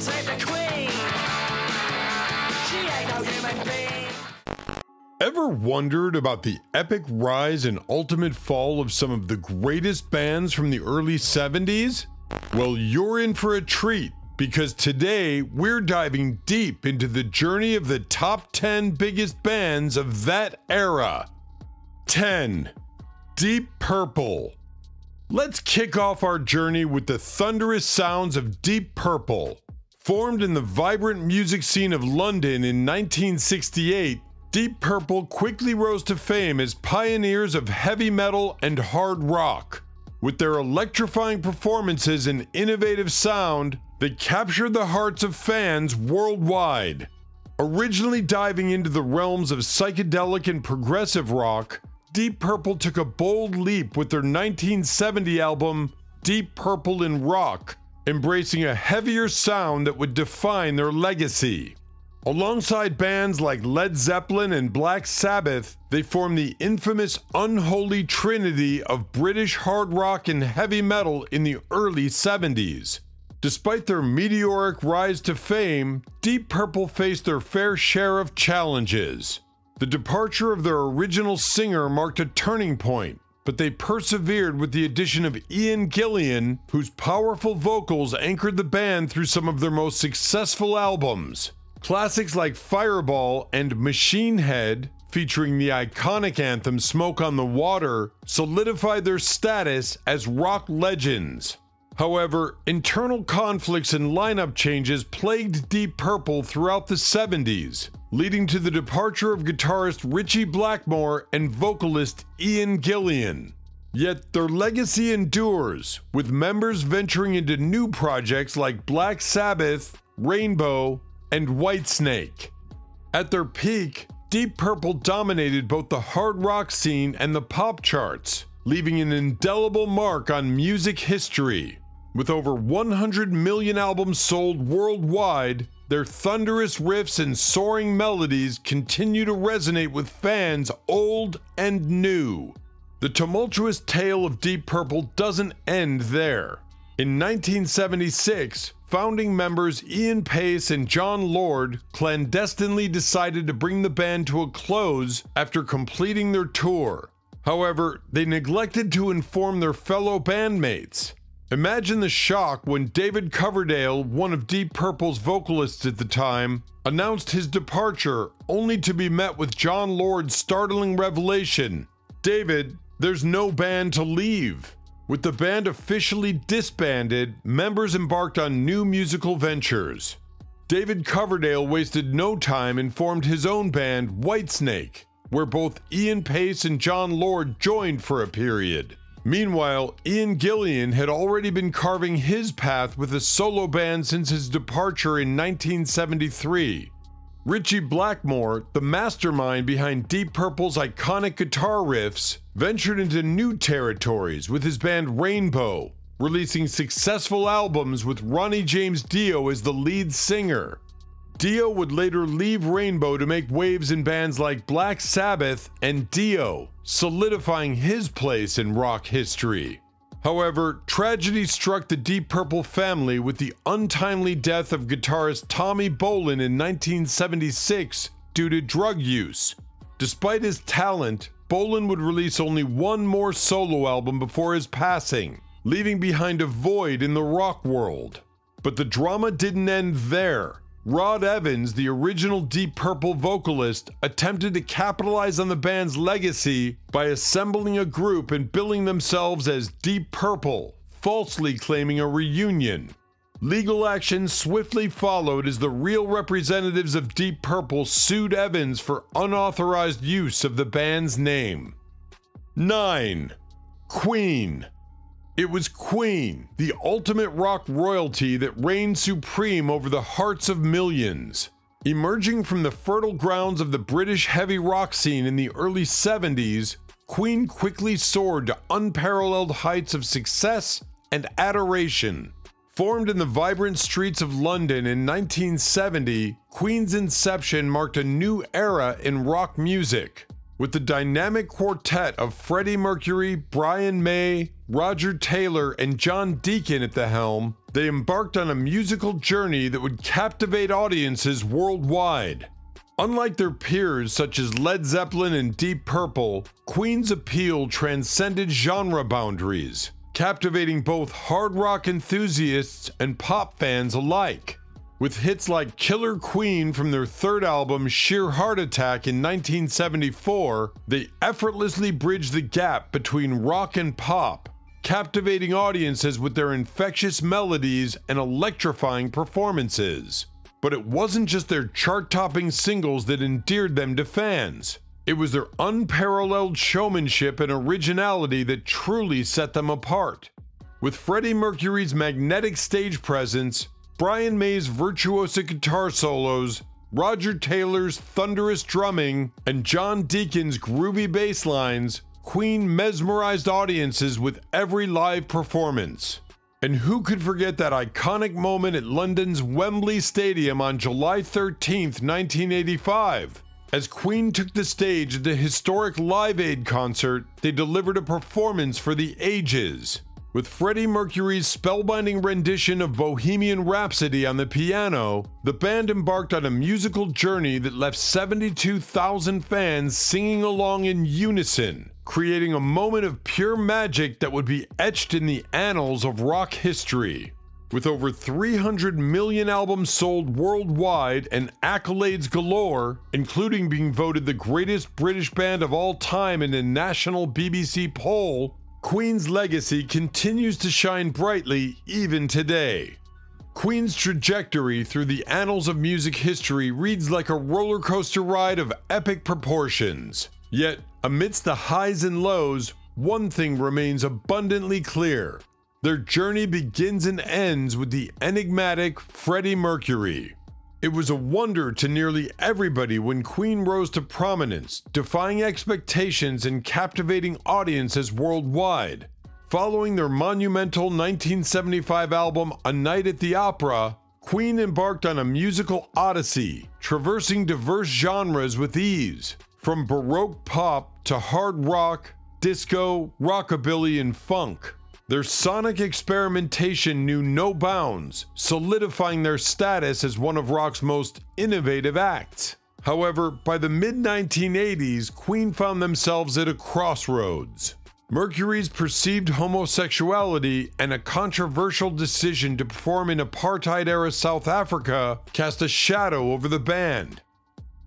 save the Queen. She ain't no human being. Ever wondered about the epic rise and ultimate fall of some of the greatest bands from the early 70s? Well, you're in for a treat, because today we're diving deep into the journey of the top 10 biggest bands of that era. 10. Deep Purple. Let's kick off our journey with the thunderous sounds of Deep Purple. Formed in the vibrant music scene of London in 1968, Deep Purple quickly rose to fame as pioneers of heavy metal and hard rock. With their electrifying performances and innovative sound, they captured the hearts of fans worldwide. Originally diving into the realms of psychedelic and progressive rock, Deep Purple took a bold leap with their 1970 album, Deep Purple in Rock, embracing a heavier sound that would define their legacy. Alongside bands like Led Zeppelin and Black Sabbath, they formed the infamous unholy trinity of British hard rock and heavy metal in the early 70s. Despite their meteoric rise to fame, Deep Purple faced their fair share of challenges. The departure of their original singer marked a turning point, but they persevered with the addition of Ian Gillan, whose powerful vocals anchored the band through some of their most successful albums. Classics like Fireball and Machine Head, featuring the iconic anthem Smoke on the Water, solidified their status as rock legends. However, internal conflicts and lineup changes plagued Deep Purple throughout the 70s, leading to the departure of guitarist Ritchie Blackmore and vocalist Ian Gillan. Yet their legacy endures, with members venturing into new projects like Black Sabbath, Rainbow, and Whitesnake. At their peak, Deep Purple dominated both the hard rock scene and the pop charts, leaving an indelible mark on music history. With over 100 million albums sold worldwide, their thunderous riffs and soaring melodies continue to resonate with fans old and new. The tumultuous tale of Deep Purple doesn't end there. In 1976, founding members Ian Paice and John Lord clandestinely decided to bring the band to a close after completing their tour. However, they neglected to inform their fellow bandmates. Imagine the shock when David Coverdale, one of Deep Purple's vocalists at the time, announced his departure, only to be met with John Lord's startling revelation: "David, there's no band to leave." With the band officially disbanded, members embarked on new musical ventures. David Coverdale wasted no time and formed his own band, Whitesnake, where both Ian Paice and John Lord joined for a period. Meanwhile, Ian Gillan had already been carving his path with a solo band since his departure in 1973. Ritchie Blackmore, the mastermind behind Deep Purple's iconic guitar riffs, ventured into new territories with his band Rainbow, releasing successful albums with Ronnie James Dio as the lead singer. Dio would later leave Rainbow to make waves in bands like Black Sabbath and Dio, solidifying his place in rock history. However, tragedy struck the Deep Purple family with the untimely death of guitarist Tommy Bolin in 1976 due to drug use. Despite his talent, Bolin would release only one more solo album before his passing, leaving behind a void in the rock world. But the drama didn't end there. Rod Evans, the original Deep Purple vocalist, attempted to capitalize on the band's legacy by assembling a group and billing themselves as Deep Purple, falsely claiming a reunion. Legal action swiftly followed as the real representatives of Deep Purple sued Evans for unauthorized use of the band's name. 9. Queen. It was Queen, the ultimate rock royalty that reigned supreme over the hearts of millions. Emerging from the fertile grounds of the British heavy rock scene in the early 70s, Queen quickly soared to unparalleled heights of success and adoration. Formed in the vibrant streets of London in 1970, Queen's inception marked a new era in rock music. With the dynamic quartet of Freddie Mercury, Brian May, Roger Taylor, and John Deacon at the helm, They embarked on a musical journey that would captivate audiences worldwide. Unlike their peers such as Led Zeppelin and Deep Purple, Queen's appeal transcended genre boundaries, captivating both hard rock enthusiasts and pop fans alike. With hits like Killer Queen from their third album Sheer Heart Attack in 1974, they effortlessly bridged the gap between rock and pop, captivating audiences with their infectious melodies and electrifying performances. But it wasn't just their chart-topping singles that endeared them to fans. It was their unparalleled showmanship and originality that truly set them apart. With Freddie Mercury's magnetic stage presence, Brian May's virtuosic guitar solos, Roger Taylor's thunderous drumming, and John Deacon's groovy bass lines, Queen mesmerized audiences with every live performance. And who could forget that iconic moment at London's Wembley Stadium on July 13, 1985? As Queen took the stage at the historic Live Aid concert, they delivered a performance for the ages. With Freddie Mercury's spellbinding rendition of Bohemian Rhapsody on the piano, the band embarked on a musical journey that left 72,000 fans singing along in unison, creating a moment of pure magic that would be etched in the annals of rock history. With over 300 million albums sold worldwide and accolades galore, including being voted the greatest British band of all time in a national BBC poll, Queen's legacy continues to shine brightly even today. Queen's trajectory through the annals of music history reads like a roller coaster ride of epic proportions. Yet, amidst the highs and lows, one thing remains abundantly clear. Their journey begins and ends with the enigmatic Freddie Mercury. It was a wonder to nearly everybody when Queen rose to prominence, defying expectations and captivating audiences worldwide. Following their monumental 1975 album A Night at the Opera, Queen embarked on a musical odyssey, traversing diverse genres with ease, from Baroque pop to hard rock, disco, rockabilly, and funk. Their sonic experimentation knew no bounds, solidifying their status as one of rock's most innovative acts. However, by the mid-1980s, Queen found themselves at a crossroads. Mercury's perceived homosexuality and a controversial decision to perform in apartheid-era South Africa cast a shadow over the band.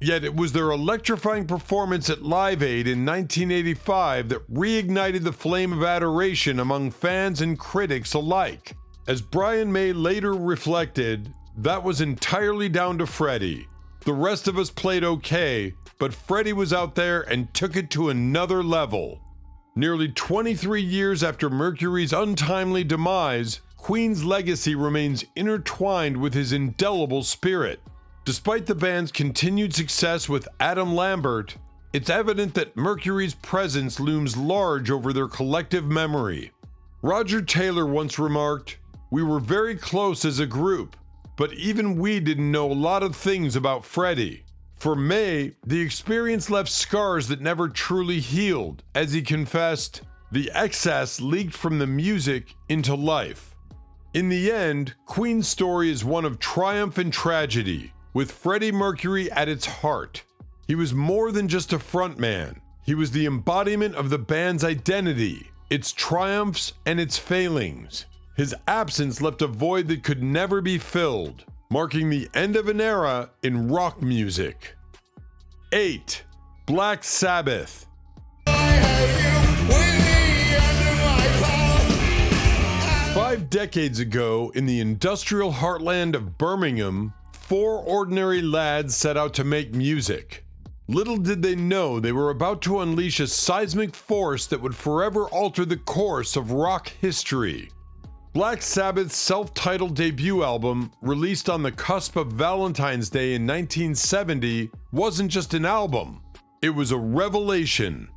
Yet it was their electrifying performance at Live Aid in 1985 that reignited the flame of adoration among fans and critics alike. As Brian May later reflected, that was entirely down to Freddie. The rest of us played okay, but Freddie was out there and took it to another level. Nearly 23 years after Mercury's untimely demise, Queen's legacy remains intertwined with his indelible spirit. Despite the band's continued success with Adam Lambert, it's evident that Mercury's presence looms large over their collective memory. Roger Taylor once remarked, "We were very close as a group, but even we didn't know a lot of things about Freddie." For May, the experience left scars that never truly healed. As he confessed, the excess leaked from the music into life. In the end, Queen's story is one of triumph and tragedy, with Freddie Mercury at its heart. He was more than just a frontman. He was the embodiment of the band's identity, its triumphs and its failings. His absence left a void that could never be filled, marking the end of an era in rock music. 8. Black Sabbath. 5 decades ago, in the industrial heartland of Birmingham, 4 ordinary lads set out to make music. Little did they know they were about to unleash a seismic force that would forever alter the course of rock history. Black Sabbath's self-titled debut album, released on the cusp of Valentine's Day in 1970, wasn't just an album. It was a revelation.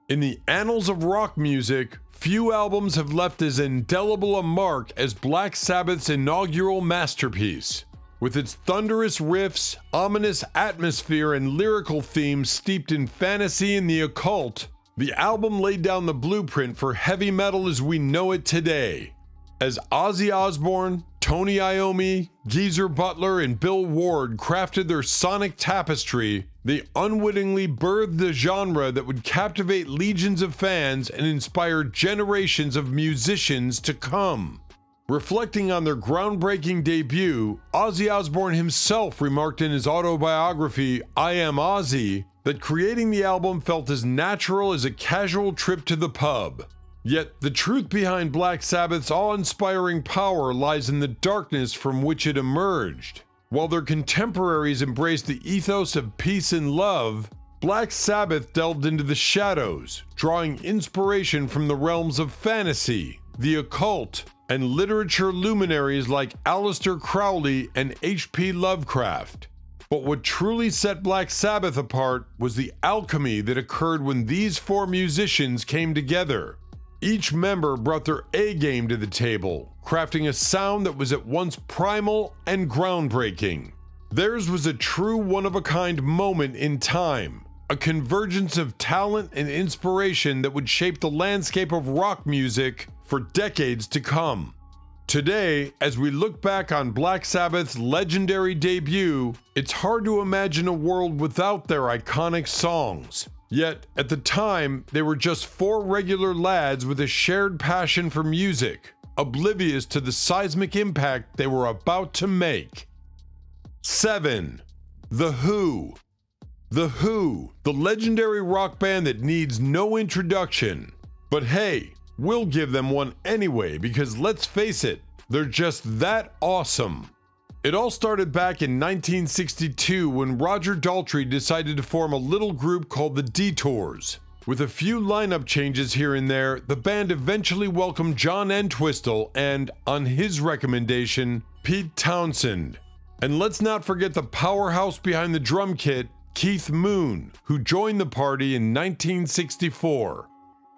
In the annals of rock music, few albums have left as indelible a mark as Black Sabbath's inaugural masterpiece. With its thunderous riffs, ominous atmosphere, and lyrical themes steeped in fantasy and the occult, the album laid down the blueprint for heavy metal as we know it today. As Ozzy Osbourne, Tony Iommi, Geezer Butler, and Bill Ward crafted their sonic tapestry, they unwittingly birthed a genre that would captivate legions of fans and inspire generations of musicians to come. Reflecting on their groundbreaking debut, Ozzy Osbourne himself remarked in his autobiography, I Am Ozzy, that creating the album felt as natural as a casual trip to the pub. Yet, the truth behind Black Sabbath's awe-inspiring power lies in the darkness from which it emerged. While their contemporaries embraced the ethos of peace and love, Black Sabbath delved into the shadows, drawing inspiration from the realms of fantasy, the occult, and literature luminaries like Aleister Crowley and H.P. Lovecraft. But what truly set Black Sabbath apart was the alchemy that occurred when these four musicians came together. Each member brought their A-game to the table, crafting a sound that was at once primal and groundbreaking. Theirs was a true one-of-a-kind moment in time, a convergence of talent and inspiration that would shape the landscape of rock music for decades to come. Today, as we look back on Black Sabbath's legendary debut, it's hard to imagine a world without their iconic songs. Yet, at the time, they were just four regular lads with a shared passion for music, oblivious to the seismic impact they were about to make. 7. The Who. The Who, the legendary rock band that needs no introduction. But hey, we'll give them one anyway because let's face it, they're just that awesome. It all started back in 1962 when Roger Daltrey decided to form a little group called the Detours. With a few lineup changes here and there, the band eventually welcomed John Entwistle and, on his recommendation, Pete Townshend. And let's not forget the powerhouse behind the drum kit, Keith Moon, who joined the party in 1964.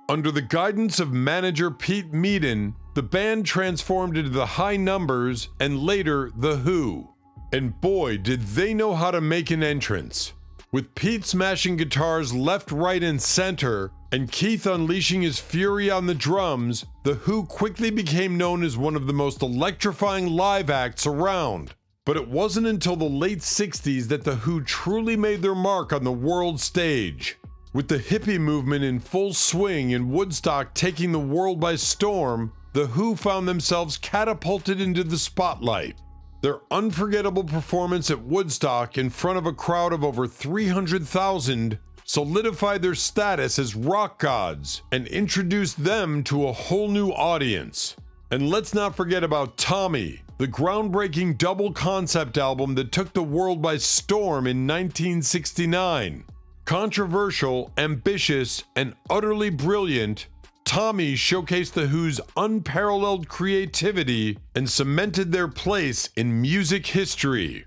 Under the guidance of manager Pete Meaden, the band transformed into the High Numbers and later The Who. And boy, did they know how to make an entrance. With Pete smashing guitars left, right, and center, and Keith unleashing his fury on the drums, The Who quickly became known as one of the most electrifying live acts around. But it wasn't until the late 60s that The Who truly made their mark on the world stage. With the hippie movement in full swing and Woodstock taking the world by storm, The Who found themselves catapulted into the spotlight. Their unforgettable performance at Woodstock in front of a crowd of over 300,000 solidified their status as rock gods and introduced them to a whole new audience. And let's not forget about Tommy, the groundbreaking double concept album that took the world by storm in 1969. Controversial, ambitious, and utterly brilliant, Tommy showcased The Who's unparalleled creativity and cemented their place in music history.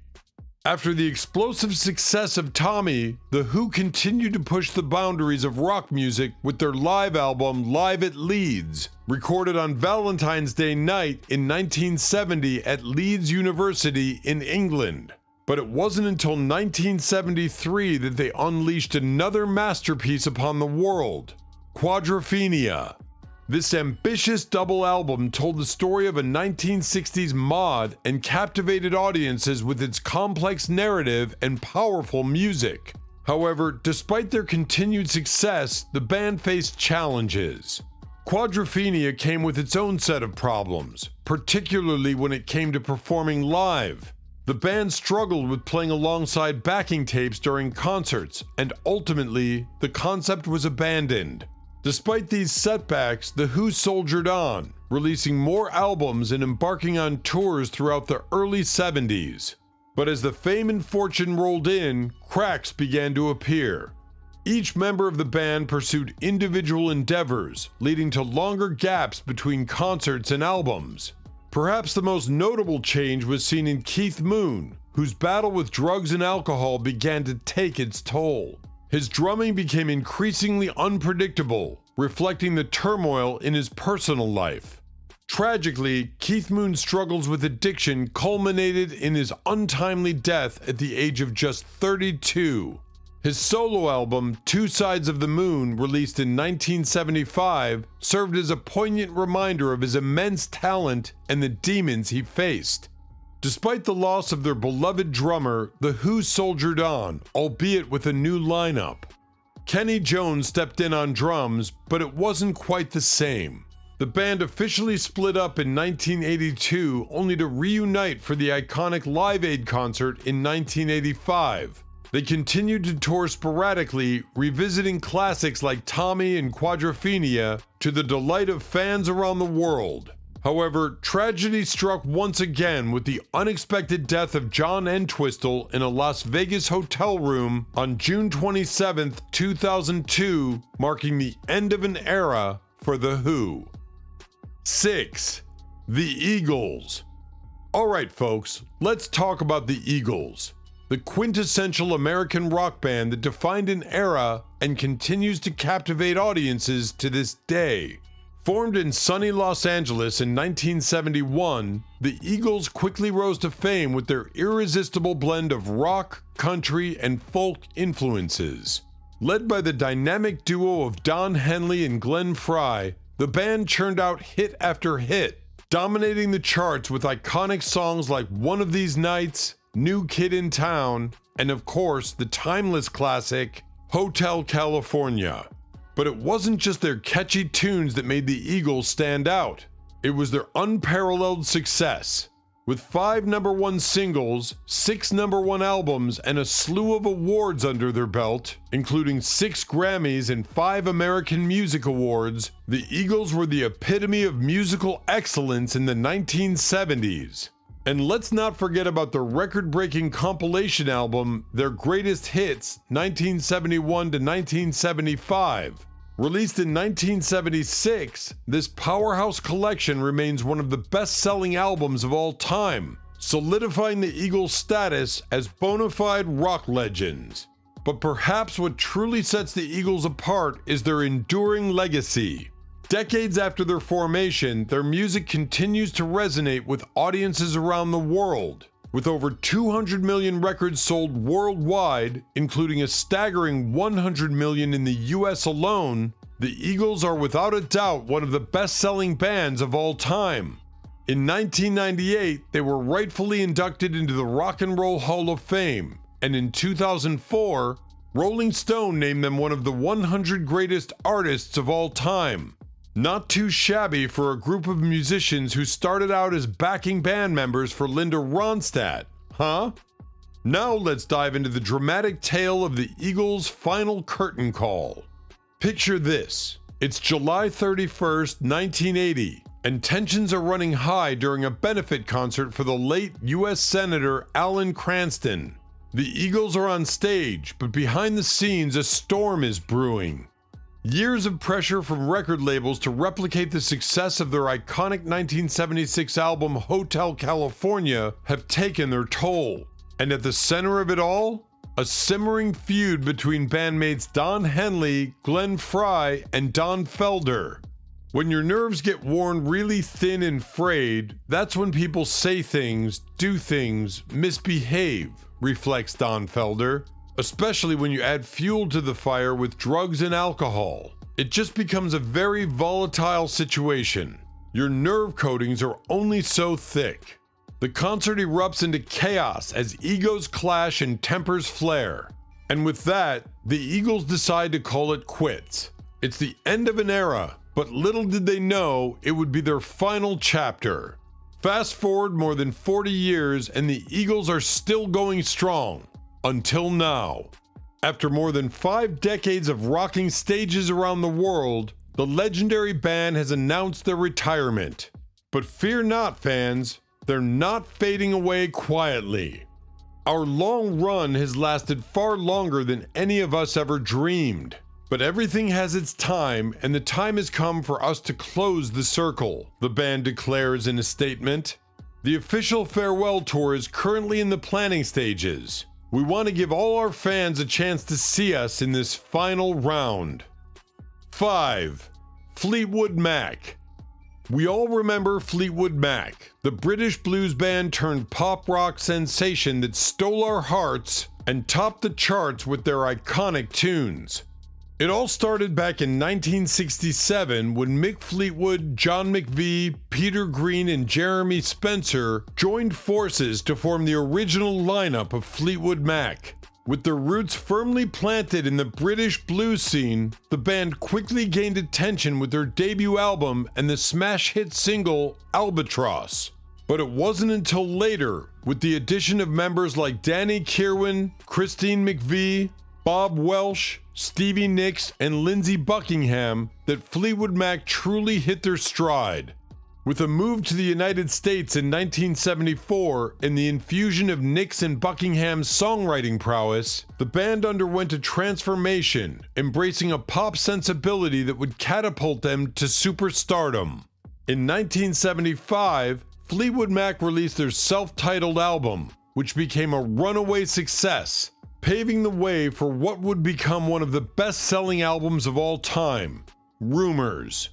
After the explosive success of Tommy, The Who continued to push the boundaries of rock music with their live album Live at Leeds, recorded on Valentine's Day night in 1970 at Leeds University in England. But it wasn't until 1973 that they unleashed another masterpiece upon the world, Quadrophenia. This ambitious double album told the story of a 1960s mod and captivated audiences with its complex narrative and powerful music. However, despite their continued success, the band faced challenges. Quadrophenia came with its own set of problems, particularly when it came to performing live. The band struggled with playing alongside backing tapes during concerts, and ultimately, the concept was abandoned. Despite these setbacks, The Who soldiered on, releasing more albums and embarking on tours throughout the early 70s. But as the fame and fortune rolled in, cracks began to appear. Each member of the band pursued individual endeavors, leading to longer gaps between concerts and albums. Perhaps the most notable change was seen in Keith Moon, whose battle with drugs and alcohol began to take its toll. His drumming became increasingly unpredictable, reflecting the turmoil in his personal life. Tragically, Keith Moon's struggles with addiction culminated in his untimely death at the age of just 32. His solo album, Two Sides of the Moon, released in 1975, served as a poignant reminder of his immense talent and the demons he faced. Despite the loss of their beloved drummer, The Who soldiered on, albeit with a new lineup. Kenny Jones stepped in on drums, but it wasn't quite the same. The band officially split up in 1982, only to reunite for the iconic Live Aid concert in 1985. They continued to tour sporadically, revisiting classics like Tommy and Quadrophenia to the delight of fans around the world. However, tragedy struck once again with the unexpected death of John Entwistle in a Las Vegas hotel room on June 27, 2002, marking the end of an era for The Who. 6. The Eagles. Alright folks, let's talk about the Eagles. The quintessential American rock band that defined an era and continues to captivate audiences to this day. Formed in sunny Los Angeles in 1971, the Eagles quickly rose to fame with their irresistible blend of rock, country, and folk influences. Led by the dynamic duo of Don Henley and Glenn Frey, the band churned out hit after hit, dominating the charts with iconic songs like One of These Nights, New Kid in Town, and of course the timeless classic Hotel California. But it wasn't just their catchy tunes that made the Eagles stand out. It was their unparalleled success. With 5 #1 singles, 6 #1 albums, and a slew of awards under their belt, including 6 Grammys and 5 American Music Awards, the Eagles were the epitome of musical excellence in the 1970s. And let's not forget about the record-breaking compilation album, Their Greatest Hits, 1971 to 1975. Released in 1976, this powerhouse collection remains one of the best-selling albums of all time, solidifying the Eagles' status as bona fide rock legends. But perhaps what truly sets the Eagles apart is their enduring legacy. Decades after their formation, their music continues to resonate with audiences around the world. With over 200 million records sold worldwide, including a staggering 100 million in the US alone, the Eagles are without a doubt one of the best-selling bands of all time. In 1998, they were rightfully inducted into the Rock and Roll Hall of Fame, and in 2004, Rolling Stone named them one of the 100 greatest artists of all time. Not too shabby for a group of musicians who started out as backing band members for Linda Ronstadt, huh? Now let's dive into the dramatic tale of the Eagles' final curtain call. Picture this. It's July 31st, 1980, and tensions are running high during a benefit concert for the late U.S. Senator Alan Cranston. The Eagles are on stage, but behind the scenes a storm is brewing. Years of pressure from record labels to replicate the success of their iconic 1976 album Hotel California have taken their toll. And at the center of it all, a simmering feud between bandmates Don Henley, Glenn Frey, and Don Felder. When your nerves get worn really thin and frayed, that's when people say things, do things, misbehave, reflects Don Felder. Especially when you add fuel to the fire with drugs and alcohol. It just becomes a very volatile situation. Your nerve coatings are only so thick. The concert erupts into chaos as egos clash and tempers flare. And with that, the Eagles decide to call it quits. It's the end of an era, but little did they know it would be their final chapter. Fast forward more than 40 years and the Eagles are still going strong. Until now. After more than 5 decades of rocking stages around the world, the legendary band has announced their retirement. But fear not, fans, they're not fading away quietly. Our long run has lasted far longer than any of us ever dreamed. But everything has its time, and the time has come for us to close the circle, the band declares in a statement. The official farewell tour is currently in the planning stages. We want to give all our fans a chance to see us in this final round. 5. Fleetwood Mac. We all remember Fleetwood Mac, the British blues band turned pop rock sensation that stole our hearts and topped the charts with their iconic tunes. It all started back in 1967 when Mick Fleetwood, John McVie, Peter Green, and Jeremy Spencer joined forces to form the original lineup of Fleetwood Mac. With their roots firmly planted in the British blues scene, the band quickly gained attention with their debut album and the smash hit single Albatross. But it wasn't until later, with the addition of members like Danny Kirwan, Christine McVie, Bob Welsh, Stevie Nicks, and Lindsey Buckingham, that Fleetwood Mac truly hit their stride. With a move to the United States in 1974 and the infusion of Nicks and Buckingham's songwriting prowess, the band underwent a transformation, embracing a pop sensibility that would catapult them to superstardom. In 1975, Fleetwood Mac released their self-titled album, which became a runaway success, paving the way for what would become one of the best-selling albums of all time, Rumours.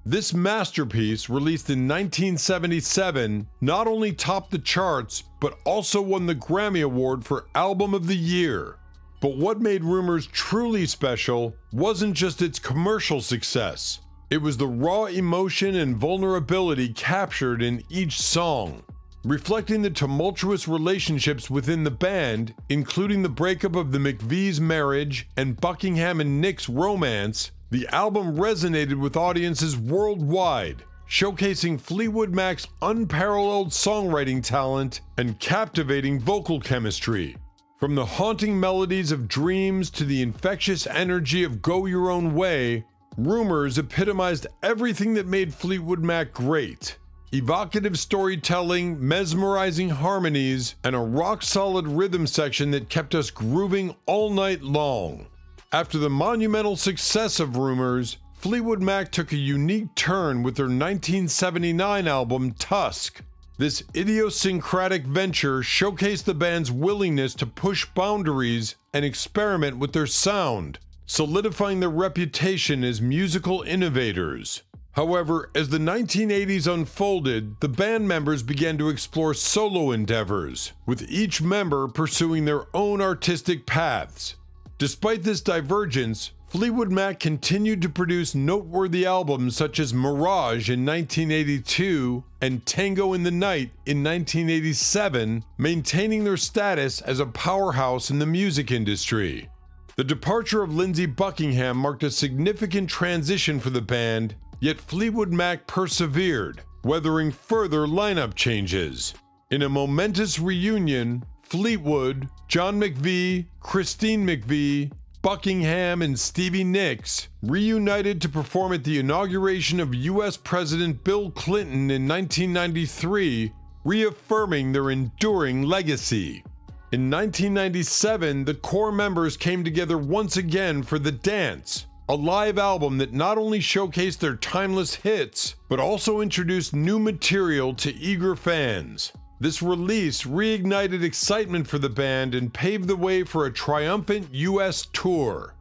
This masterpiece, released in 1977, not only topped the charts, but also won the Grammy Award for Album of the Year. But what made Rumours truly special wasn't just its commercial success. It was the raw emotion and vulnerability captured in each song. Reflecting the tumultuous relationships within the band, including the breakup of the McVie's marriage and Buckingham and Nick's romance, the album resonated with audiences worldwide, showcasing Fleetwood Mac's unparalleled songwriting talent and captivating vocal chemistry. From the haunting melodies of Dreams to the infectious energy of Go Your Own Way, Rumours epitomized everything that made Fleetwood Mac great. Evocative storytelling, mesmerizing harmonies, and a rock-solid rhythm section that kept us grooving all night long. After the monumental success of Rumours, Fleetwood Mac took a unique turn with their 1979 album Tusk. This idiosyncratic venture showcased the band's willingness to push boundaries and experiment with their sound, solidifying their reputation as musical innovators. However, as the 1980s unfolded, the band members began to explore solo endeavors, with each member pursuing their own artistic paths. Despite this divergence, Fleetwood Mac continued to produce noteworthy albums such as Mirage in 1982 and Tango in the Night in 1987, maintaining their status as a powerhouse in the music industry. The departure of Lindsey Buckingham marked a significant transition for the band, yet Fleetwood Mac persevered, weathering further lineup changes. In a momentous reunion, Fleetwood, John McVie, Christine McVie, Buckingham, and Stevie Nicks reunited to perform at the inauguration of U.S. President Bill Clinton in 1993, reaffirming their enduring legacy. In 1997, the core members came together once again for The Dance, a live album that not only showcased their timeless hits, but also introduced new material to eager fans. This release reignited excitement for the band and paved the way for a triumphant US tour.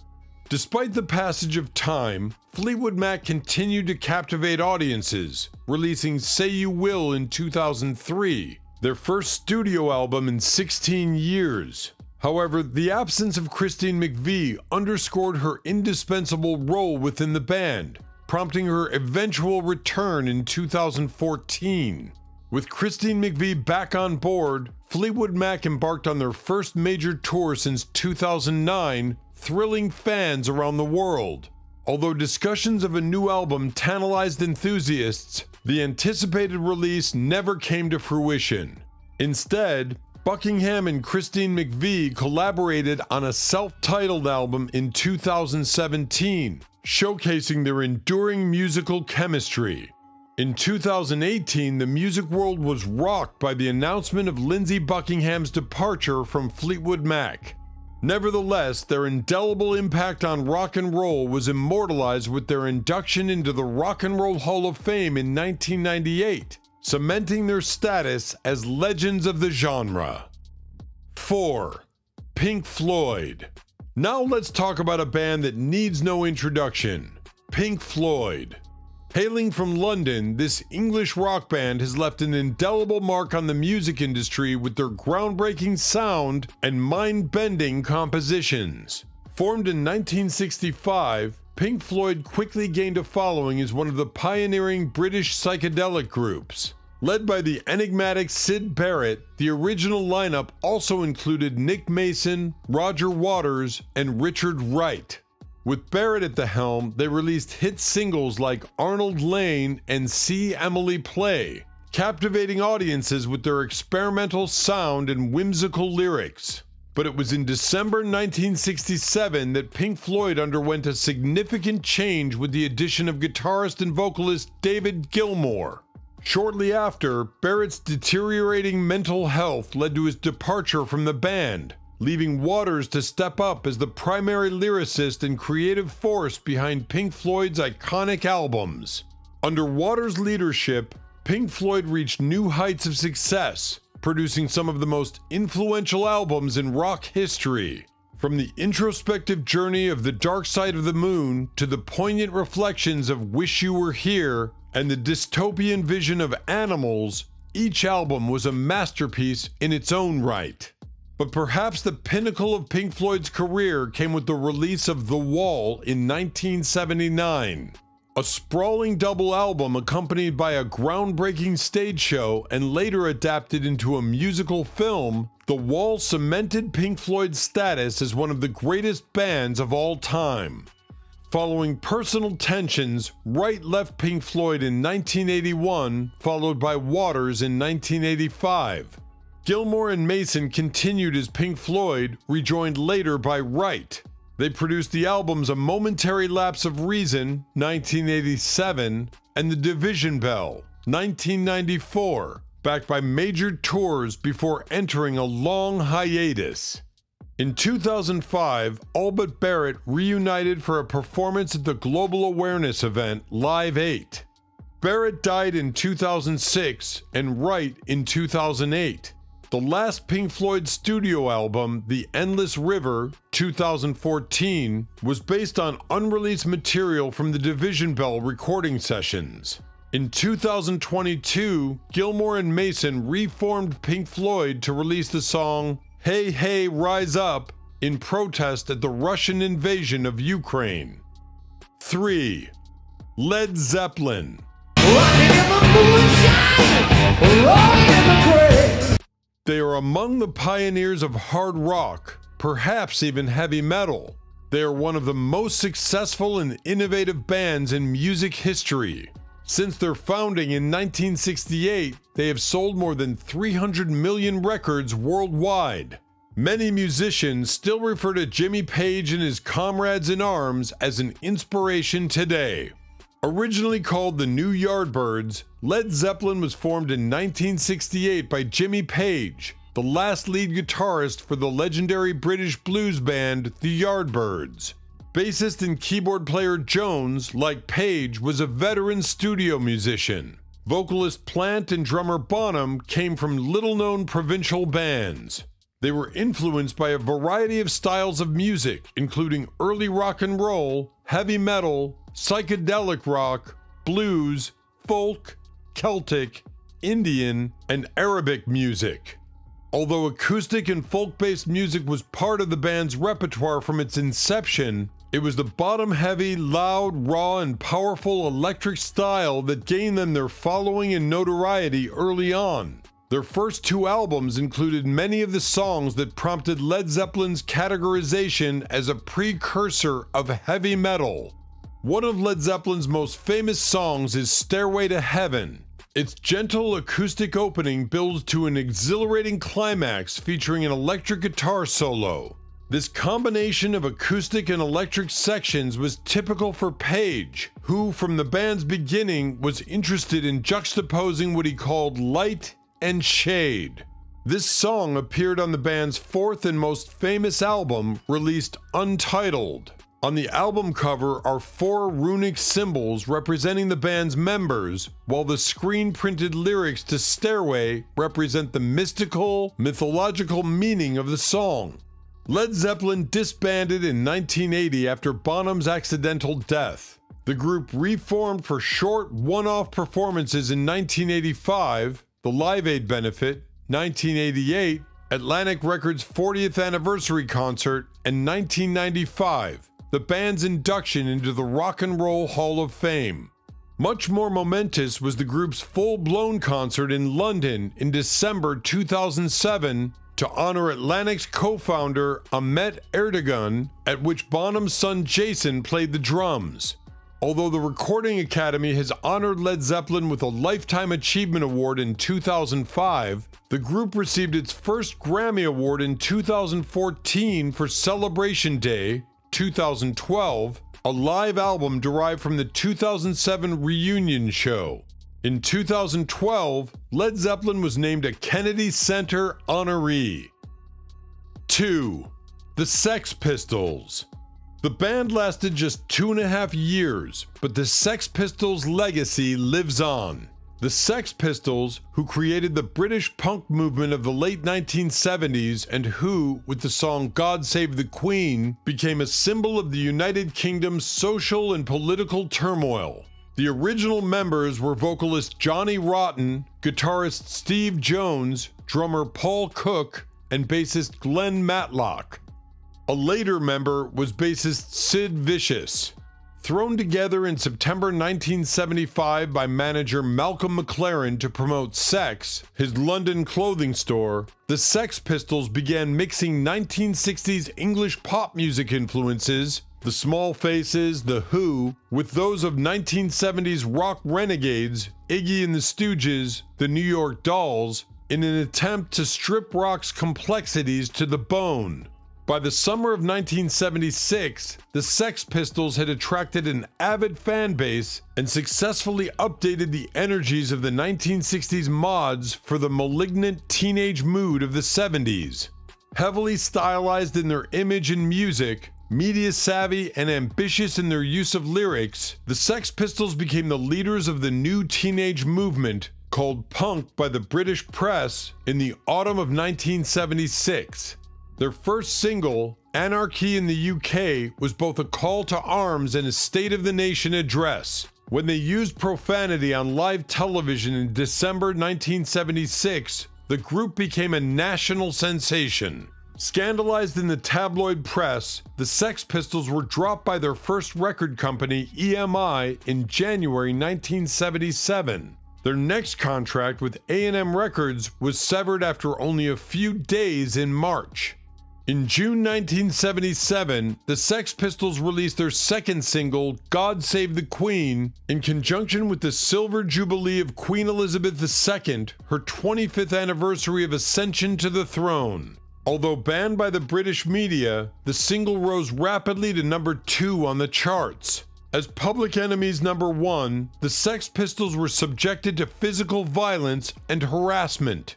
Despite the passage of time, Fleetwood Mac continued to captivate audiences, releasing Say You Will in 2003, their first studio album in 16 years. However, the absence of Christine McVie underscored her indispensable role within the band, prompting her eventual return in 2014. With Christine McVie back on board, Fleetwood Mac embarked on their first major tour since 2009, thrilling fans around the world. Although discussions of a new album tantalized enthusiasts, the anticipated release never came to fruition. Instead, Buckingham and Christine McVie collaborated on a self-titled album in 2017, showcasing their enduring musical chemistry. In 2018, the music world was rocked by the announcement of Lindsey Buckingham's departure from Fleetwood Mac. Nevertheless, their indelible impact on rock and roll was immortalized with their induction into the Rock and Roll Hall of Fame in 1998, cementing their status as legends of the genre. 4. Pink Floyd. Now let's talk about a band that needs no introduction, Pink Floyd. Hailing from London, this English rock band has left an indelible mark on the music industry with their groundbreaking sound and mind-bending compositions. Formed in 1965, Pink Floyd quickly gained a following as one of the pioneering British psychedelic groups. Led by the enigmatic Syd Barrett, the original lineup also included Nick Mason, Roger Waters, and Richard Wright. With Barrett at the helm, they released hit singles like Arnold Lane and See Emily Play, captivating audiences with their experimental sound and whimsical lyrics. But it was in December 1967 that Pink Floyd underwent a significant change with the addition of guitarist and vocalist David Gilmour. Shortly after, Barrett's deteriorating mental health led to his departure from the band, leaving Waters to step up as the primary lyricist and creative force behind Pink Floyd's iconic albums. Under Waters' leadership, Pink Floyd reached new heights of success, producing some of the most influential albums in rock history. From the introspective journey of The Dark Side of the Moon to the poignant reflections of Wish You Were Here and the dystopian vision of Animals, each album was a masterpiece in its own right. But perhaps the pinnacle of Pink Floyd's career came with the release of The Wall in 1979. A sprawling double album accompanied by a groundbreaking stage show and later adapted into a musical film, The Wall cemented Pink Floyd's status as one of the greatest bands of all time. Following personal tensions, Wright left Pink Floyd in 1981, followed by Waters in 1985. Gilmour and Mason continued as Pink Floyd, rejoined later by Wright. They produced the albums A Momentary Lapse of Reason, 1987, and The Division Bell, 1994, backed by major tours before entering a long hiatus. In 2005, all but Barrett reunited for a performance at the global awareness event Live 8. Barrett died in 2006 and Wright in 2008. The last Pink Floyd studio album, The Endless River, 2014, was based on unreleased material from the Division Bell recording sessions. In 2022, Gilmour and Mason reformed Pink Floyd to release the song Hey Hey Rise Up in protest at the Russian invasion of Ukraine. 3. Led Zeppelin. They are among the pioneers of hard rock, perhaps even heavy metal. They are one of the most successful and innovative bands in music history. Since their founding in 1968, they have sold more than 300 million records worldwide. Many musicians still refer to Jimmy Page and his comrades in arms as an inspiration today. Originally called the New Yardbirds, Led Zeppelin was formed in 1968 by Jimmy Page, the last lead guitarist for the legendary British blues band The Yardbirds. Bassist and keyboard player Jones, like Page, was a veteran studio musician. Vocalist Plant and drummer Bonham came from little-known provincial bands. They were influenced by a variety of styles of music, including early rock and roll, heavy metal, psychedelic rock, blues, folk, Celtic, Indian, and Arabic music. Although acoustic and folk-based music was part of the band's repertoire from its inception, it was the bottom-heavy, loud, raw, and powerful electric style that gained them their following and notoriety early on. Their first two albums included many of the songs that prompted Led Zeppelin's categorization as a precursor of heavy metal. One of Led Zeppelin's most famous songs is Stairway to Heaven. Its gentle acoustic opening builds to an exhilarating climax featuring an electric guitar solo. This combination of acoustic and electric sections was typical for Page, who from the band's beginning was interested in juxtaposing what he called light and shade. This song appeared on the band's fourth and most famous album, released untitled. On the album cover are 4 runic symbols representing the band's members, while the screen-printed lyrics to Stairway represent the mystical, mythological meaning of the song. Led Zeppelin disbanded in 1980 after Bonham's accidental death. The group reformed for short one-off performances in 1985, the Live Aid benefit, 1988, Atlantic Records' 40th anniversary concert, and 1995, the band's induction into the Rock and Roll Hall of Fame. Much more momentous was the group's full-blown concert in London in December 2007 to honor Atlantic's co-founder Ahmet Ertegun, at which Bonham's son Jason played the drums. Although the Recording Academy has honored Led Zeppelin with a Lifetime Achievement Award in 2005, the group received its first Grammy Award in 2014 for Celebration Day, 2012, a live album derived from the 2007 reunion show. In 2012, Led Zeppelin was named a Kennedy Center honoree. 2. The Sex Pistols. The band lasted just 2.5 years, but the Sex Pistols' legacy lives on. The Sex Pistols, who created the British punk movement of the late 1970s and who, with the song God Save the Queen, became a symbol of the United Kingdom's social and political turmoil. The original members were vocalist Johnny Rotten, guitarist Steve Jones, drummer Paul Cook, and bassist Glenn Matlock. A later member was bassist Sid Vicious. Thrown together in September 1975 by manager Malcolm McLaren to promote Sex, his London clothing store, the Sex Pistols began mixing 1960s English pop music influences, the Small Faces, The Who, with those of 1970s rock renegades, Iggy and the Stooges, the New York Dolls, in an attempt to strip rock's complexities to the bone. By the summer of 1976, the Sex Pistols had attracted an avid fan base and successfully updated the energies of the 1960s mods for the malignant teenage mood of the 70s. Heavily stylized in their image and music, media savvy and ambitious in their use of lyrics, the Sex Pistols became the leaders of the new teenage movement called punk by the British press in the autumn of 1976. Their first single, Anarchy in the UK, was both a call to arms and a State of the Nation address. When they used profanity on live television in December 1976, the group became a national sensation. Scandalized in the tabloid press, the Sex Pistols were dropped by their first record company, EMI, in January 1977. Their next contract with A&M Records was severed after only a few days in March. In June 1977, the Sex Pistols released their second single, God Save the Queen, in conjunction with the Silver Jubilee of Queen Elizabeth II, her 25th anniversary of ascension to the throne. Although banned by the British media, the single rose rapidly to number 2 on the charts. As Public Enemy's number 1, the Sex Pistols were subjected to physical violence and harassment.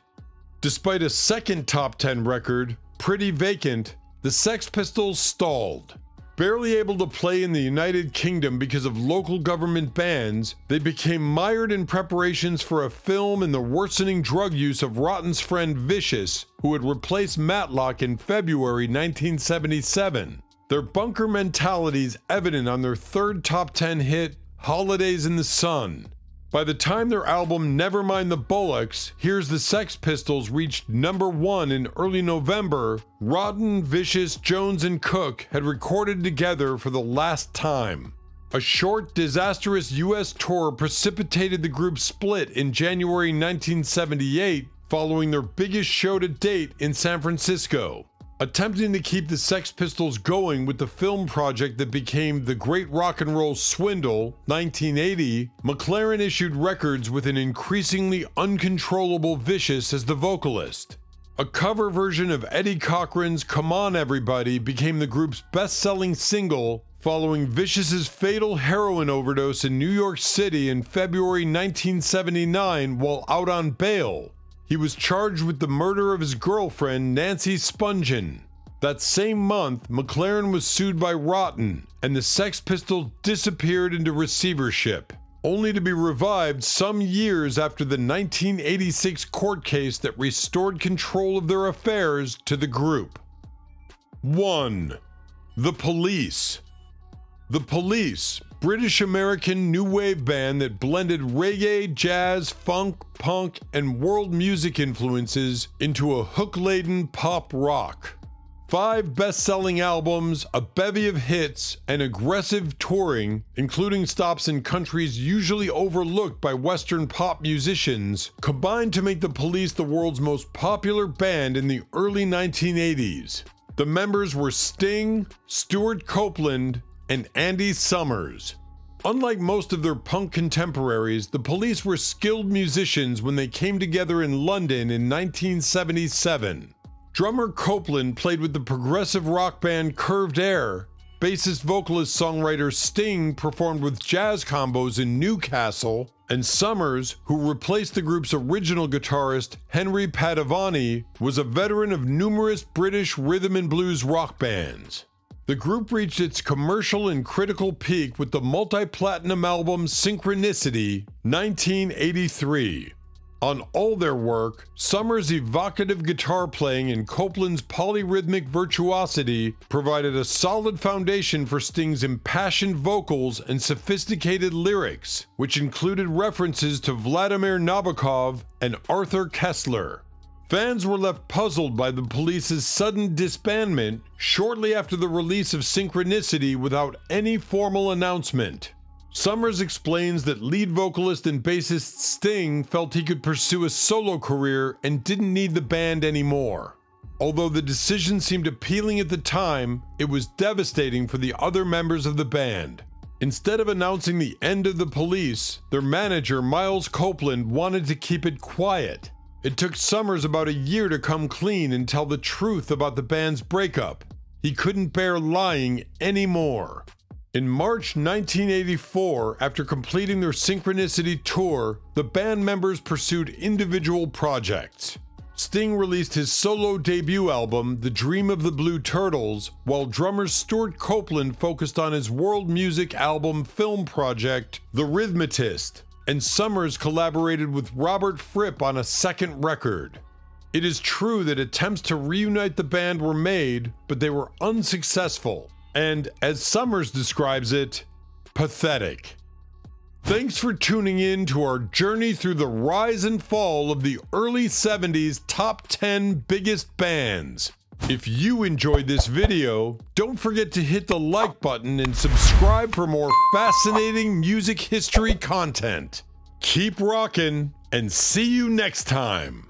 Despite a second top 10 record, Pretty Vacant, the Sex Pistols stalled. Barely able to play in the United Kingdom because of local government bans, they became mired in preparations for a film in the worsening drug use of Rotten's friend Vicious, who would replace Matlock in February 1977. Their bunker mentality is evident on their third top 10 hit, Holidays in the Sun. By the time their album Nevermind the Bollocks, Here's the Sex Pistols reached number 1 in early November, Rotten, Vicious, Jones, and Cook had recorded together for the last time. A short, disastrous US tour precipitated the group's split in January 1978, following their biggest show to date in San Francisco. Attempting to keep the Sex Pistols going with the film project that became The Great Rock and Roll Swindle, 1980, McLaren issued records with an increasingly uncontrollable Vicious as the vocalist. A cover version of Eddie Cochran's Come On Everybody became the group's best-selling single following Vicious's fatal heroin overdose in New York City in February 1979 while out on bail. He was charged with the murder of his girlfriend, Nancy Spungen. That same month, McLaren was sued by Rotten, and the Sex Pistols disappeared into receivership, only to be revived some years after the 1986 court case that restored control of their affairs to the group. 1. The Police. The Police, British-American new wave band that blended reggae, jazz, funk, punk, and world music influences into a hook-laden pop rock. 5 best-selling albums, a bevy of hits, and aggressive touring, including stops in countries usually overlooked by Western pop musicians, combined to make the Police the world's most popular band in the early 1980s. The members were Sting, Stuart Copeland, and Andy Summers. Unlike most of their punk contemporaries, the Police were skilled musicians when they came together in London in 1977. Drummer Copeland played with the progressive rock band Curved Air. Bassist, vocalist, songwriter Sting performed with jazz combos in Newcastle, and Summers, who replaced the group's original guitarist Henry Padovani, was a veteran of numerous British rhythm and blues rock bands. The group reached its commercial and critical peak with the multi-platinum album Synchronicity, 1983. On all their work, Summers' evocative guitar playing and Copeland's polyrhythmic virtuosity provided a solid foundation for Sting's impassioned vocals and sophisticated lyrics, which included references to Vladimir Nabokov and Arthur Kessler. Fans were left puzzled by the Police's sudden disbandment shortly after the release of Synchronicity without any formal announcement. Summers explains that lead vocalist and bassist Sting felt he could pursue a solo career and didn't need the band anymore. Although the decision seemed appealing at the time, it was devastating for the other members of the band. Instead of announcing the end of the Police, their manager Miles Copeland wanted to keep it quiet. It took Summers about a year to come clean and tell the truth about the band's breakup. He couldn't bear lying anymore. In March 1984, after completing their Synchronicity tour, the band members pursued individual projects. Sting released his solo debut album, The Dream of the Blue Turtles, while drummer Stuart Copeland focused on his world music album film project, The Rhythmatist, and Summers collaborated with Robert Fripp on a second record. It is true that attempts to reunite the band were made, but they were unsuccessful. And, as Summers describes it, pathetic. Thanks for tuning in to our journey through the rise and fall of the early 70s top 10 biggest bands. If you enjoyed this video, don't forget to hit the like button and subscribe for more fascinating music history content. Keep rockin' and see you next time.